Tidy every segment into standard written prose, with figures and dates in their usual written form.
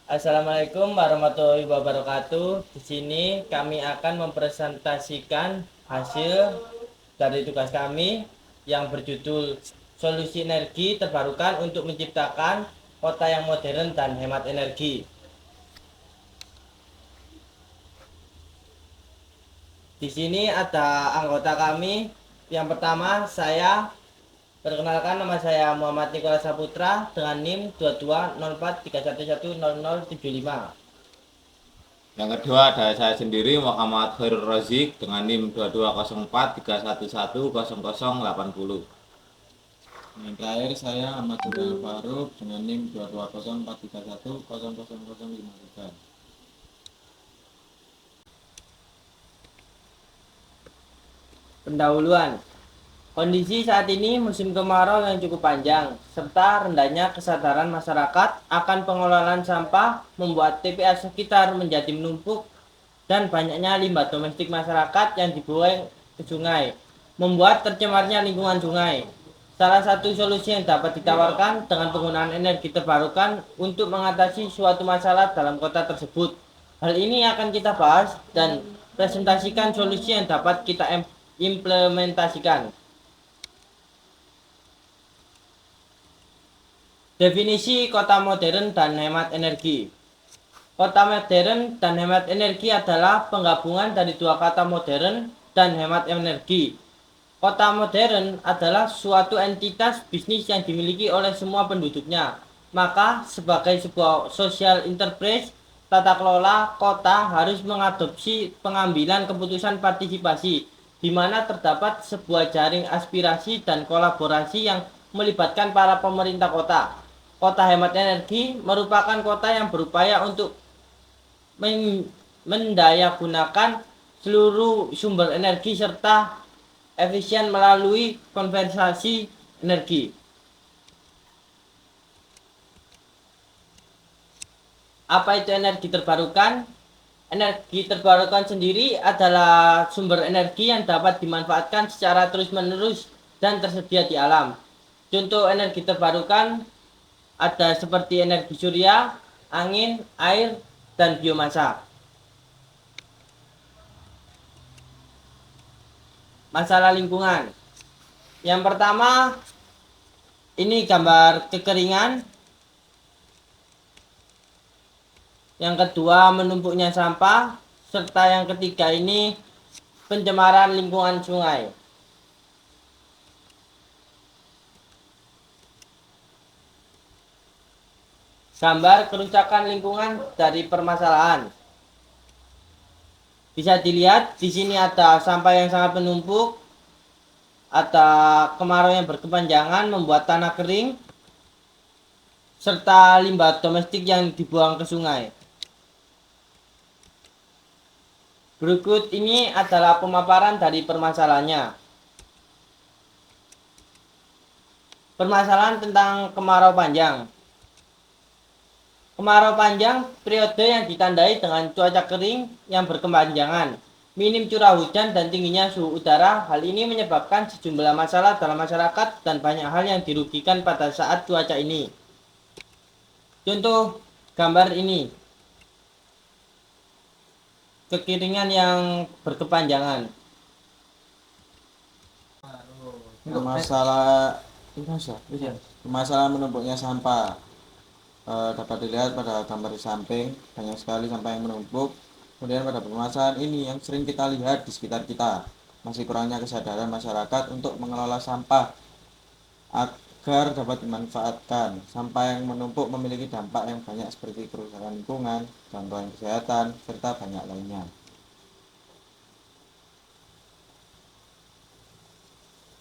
Assalamualaikum warahmatullahi wabarakatuh. Di sini kami akan mempresentasikan hasil dari tugas kami yang berjudul Solusi Energi Terbarukan untuk Menciptakan Kota yang Modern dan Hemat Energi. Di sini ada anggota kami. Yang pertama, saya perkenalkan, nama saya Muhammad Nikola Saputra dengan NIM 220431100075. Yang kedua ada saya sendiri Muhammad Khairul Razik dengan NIM 220431100080. Yang terakhir saya Ahmad Durian Faruk dengan NIM 220431100053. Pendahuluan. Kondisi saat ini musim kemarau yang cukup panjang, serta rendahnya kesadaran masyarakat akan pengelolaan sampah membuat TPA sekitar menjadi menumpuk dan banyaknya limbah domestik masyarakat yang dibuang ke sungai, membuat tercemarnya lingkungan sungai. Salah satu solusi yang dapat ditawarkan dengan penggunaan energi terbarukan untuk mengatasi suatu masalah dalam kota tersebut. Hal ini akan kita bahas dan presentasikan solusi yang dapat kita implementasikan. Definisi kota modern dan hemat energi. Kota modern dan hemat energi adalah penggabungan dari dua kata modern dan hemat energi. Kota modern adalah suatu entitas bisnis yang dimiliki oleh semua penduduknya. Maka sebagai sebuah social enterprise, tata kelola kota harus mengadopsi pengambilan keputusan partisipasi, di mana terdapat sebuah jaring aspirasi dan kolaborasi yang melibatkan para pemerintah kota. Kota hemat energi merupakan kota yang berupaya untuk mendayagunakan seluruh sumber energi serta efisien melalui konservasi energi. Apa itu energi terbarukan? Energi terbarukan sendiri adalah sumber energi yang dapat dimanfaatkan secara terus-menerus dan tersedia di alam. Contoh energi terbarukan ada seperti energi surya, angin, air, dan biomasa. Masalah lingkungan. Yang pertama, ini gambar kekeringan. Yang kedua, menumpuknya sampah. Serta yang ketiga ini pencemaran lingkungan sungai. Gambar kerusakan lingkungan dari permasalahan. Bisa dilihat di sini ada sampah yang sangat menumpuk, ada kemarau yang berkepanjangan membuat tanah kering, serta limbah domestik yang dibuang ke sungai. Berikut ini adalah pemaparan dari permasalahannya. Permasalahan tentang kemarau panjang. Kemarau panjang periode yang ditandai dengan cuaca kering yang berkepanjangan, minim curah hujan dan tingginya suhu udara. Hal ini menyebabkan sejumlah masalah dalam masyarakat dan banyak hal yang dirugikan pada saat cuaca ini. Contoh gambar ini, kekeringan yang berkepanjangan. Masalah masalah menumpuknya sampah dapat dilihat pada gambar di samping, banyak sekali sampah yang menumpuk. Kemudian pada permasalahan ini yang sering kita lihat di sekitar kita, masih kurangnya kesadaran masyarakat untuk mengelola sampah agar dapat dimanfaatkan. Sampah yang menumpuk memiliki dampak yang banyak seperti kerusakan lingkungan, gangguan kesehatan, serta banyak lainnya.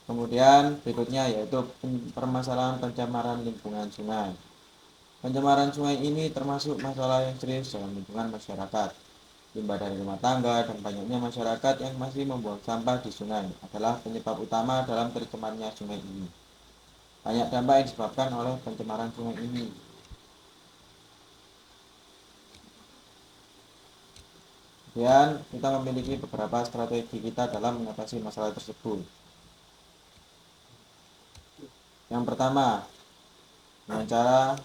Kemudian berikutnya yaitu permasalahan pencemaran lingkungan sungai. Pencemaran sungai ini termasuk masalah yang serius dalam lingkungan masyarakat. Limbah dari rumah tangga dan banyaknya masyarakat yang masih membuang sampah di sungai adalah penyebab utama dalam tercemarnya sungai ini. Banyak dampak yang disebabkan oleh pencemaran sungai ini. Kemudian kita memiliki beberapa strategi kita dalam mengatasi masalah tersebut. Yang pertama, dengan cara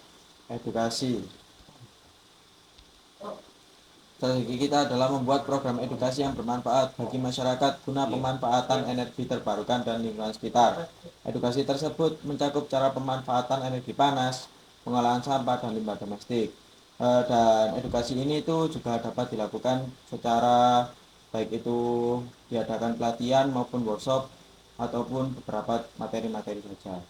edukasi. Strategi kita adalah membuat program edukasi yang bermanfaat bagi masyarakat guna pemanfaatan energi terbarukan dan lingkungan sekitar. Edukasi tersebut mencakup cara pemanfaatan energi panas, pengolahan sampah dan limbah domestik. Dan edukasi ini itu juga dapat dilakukan secara baik itu diadakan pelatihan maupun workshop ataupun beberapa materi-materi saja.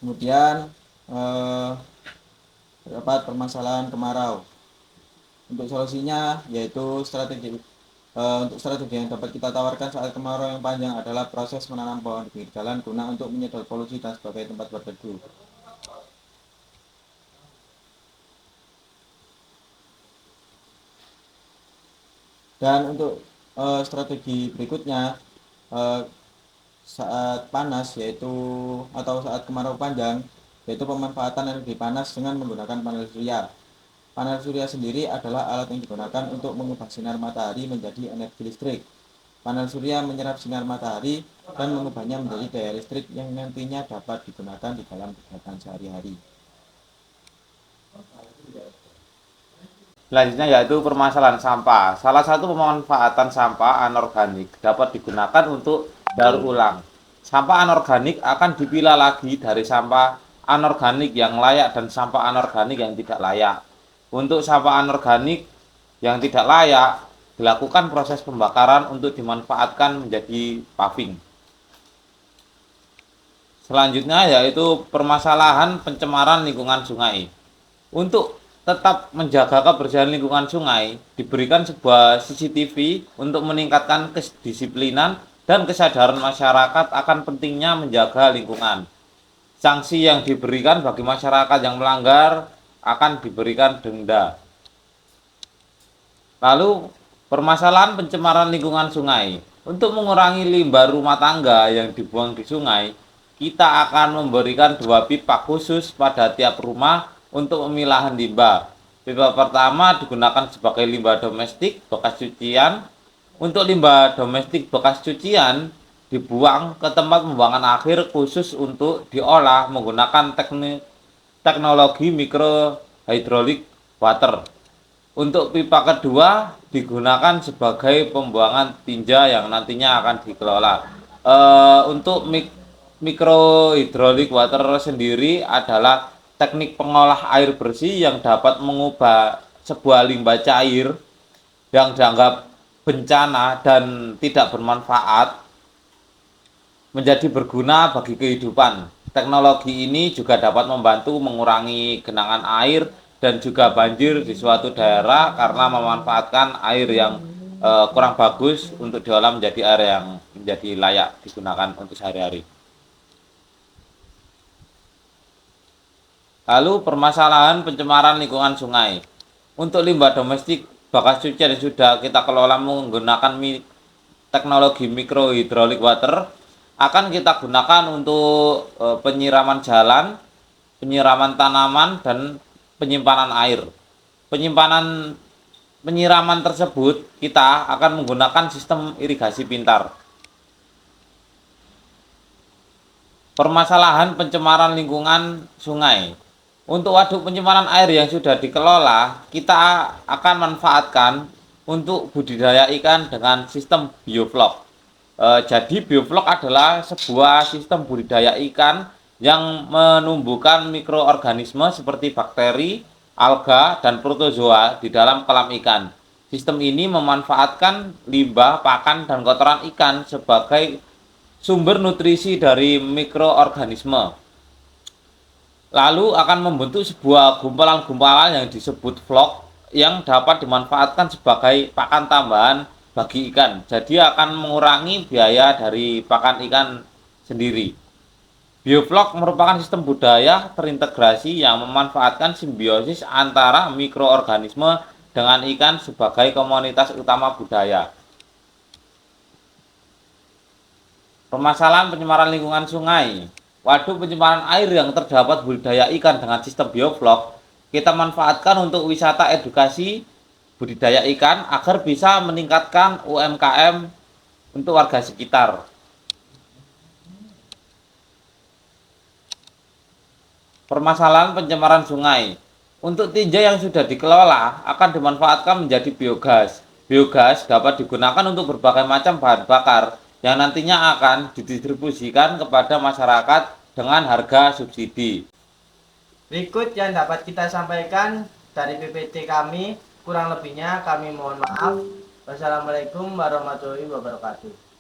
Kemudian terdapat permasalahan kemarau. Untuk solusinya yaitu untuk strategi yang dapat kita tawarkan saat kemarau yang panjang adalah proses menanam pohon di pinggir jalan guna untuk menyedot polusi dan sebagai tempat berteduh. Dan untuk strategi berikutnya saat panas atau saat kemarau panjang yaitu pemanfaatan energi panas dengan menggunakan panel surya. Panel surya sendiri adalah alat yang digunakan untuk mengubah sinar matahari menjadi energi listrik. Panel surya menyerap sinar matahari dan mengubahnya menjadi daya listrik yang nantinya dapat digunakan di dalam kegiatan sehari-hari. Selanjutnya yaitu permasalahan sampah. Salah satu pemanfaatan sampah anorganik dapat digunakan untuk daur ulang. Sampah anorganik akan dipilah lagi dari sampah anorganik yang layak dan sampah anorganik yang tidak layak. Untuk sampah anorganik yang tidak layak dilakukan proses pembakaran untuk dimanfaatkan menjadi paving. Selanjutnya yaitu permasalahan pencemaran lingkungan sungai. Untuk tetap menjaga kebersihan lingkungan sungai, diberikan sebuah CCTV untuk meningkatkan kedisiplinan dan kesadaran masyarakat akan pentingnya menjaga lingkungan. Sanksi yang diberikan bagi masyarakat yang melanggar akan diberikan denda. Lalu, permasalahan pencemaran lingkungan sungai. Untuk mengurangi limbah rumah tangga yang dibuang di sungai, kita akan memberikan 2 pipa khusus pada tiap rumah untuk pemilahan limbah. Pipa pertama digunakan sebagai limbah domestik bekas cucian. Untuk limbah domestik bekas cucian dibuang ke tempat pembuangan akhir khusus untuk diolah menggunakan teknologi microhydraulic water. Untuk pipa kedua digunakan sebagai pembuangan tinja yang nantinya akan dikelola. Untuk microhydraulic water sendiri adalah teknik pengolah air bersih yang dapat mengubah sebuah limbah cair yang dianggap bencana dan tidak bermanfaat menjadi berguna bagi kehidupan. Teknologi ini juga dapat membantu mengurangi genangan air dan juga banjir di suatu daerah karena memanfaatkan air yang kurang bagus untuk diolah menjadi air yang menjadi layak digunakan untuk sehari-hari. Lalu permasalahan pencemaran lingkungan sungai. Untuk limbah domestik bekas cucian yang sudah kita kelola menggunakan teknologi microhydraulic water akan kita gunakan untuk penyiraman jalan, penyiraman tanaman dan penyimpanan air. Penyiraman tersebut kita akan menggunakan sistem irigasi pintar. Permasalahan pencemaran lingkungan sungai. Untuk waduk penyimpanan air yang sudah dikelola, kita akan manfaatkan untuk budidaya ikan dengan sistem bioflok. Jadi bioflok adalah sebuah sistem budidaya ikan yang menumbuhkan mikroorganisme seperti bakteri, alga, dan protozoa di dalam kolam ikan. Sistem ini memanfaatkan limbah, pakan, dan kotoran ikan sebagai sumber nutrisi dari mikroorganisme. Lalu akan membentuk sebuah gumpalan-gumpalan yang disebut vlog yang dapat dimanfaatkan sebagai pakan tambahan bagi ikan. Jadi akan mengurangi biaya dari pakan ikan sendiri. Bioflok merupakan sistem budaya terintegrasi yang memanfaatkan simbiosis antara mikroorganisme dengan ikan sebagai komunitas utama budaya. Permasalahan pencemaran lingkungan sungai. Waduk penyimpanan air yang terdapat budidaya ikan dengan sistem bioflok kita manfaatkan untuk wisata edukasi budidaya ikan agar bisa meningkatkan UMKM untuk warga sekitar. Permasalahan pencemaran sungai. Untuk tinja yang sudah dikelola akan dimanfaatkan menjadi biogas. Biogas dapat digunakan untuk berbagai macam bahan bakar yang nantinya akan didistribusikan kepada masyarakat dengan harga subsidi. Berikut yang dapat kita sampaikan dari PPT kami. Kurang lebihnya kami mohon maaf. Wassalamualaikum warahmatullahi wabarakatuh.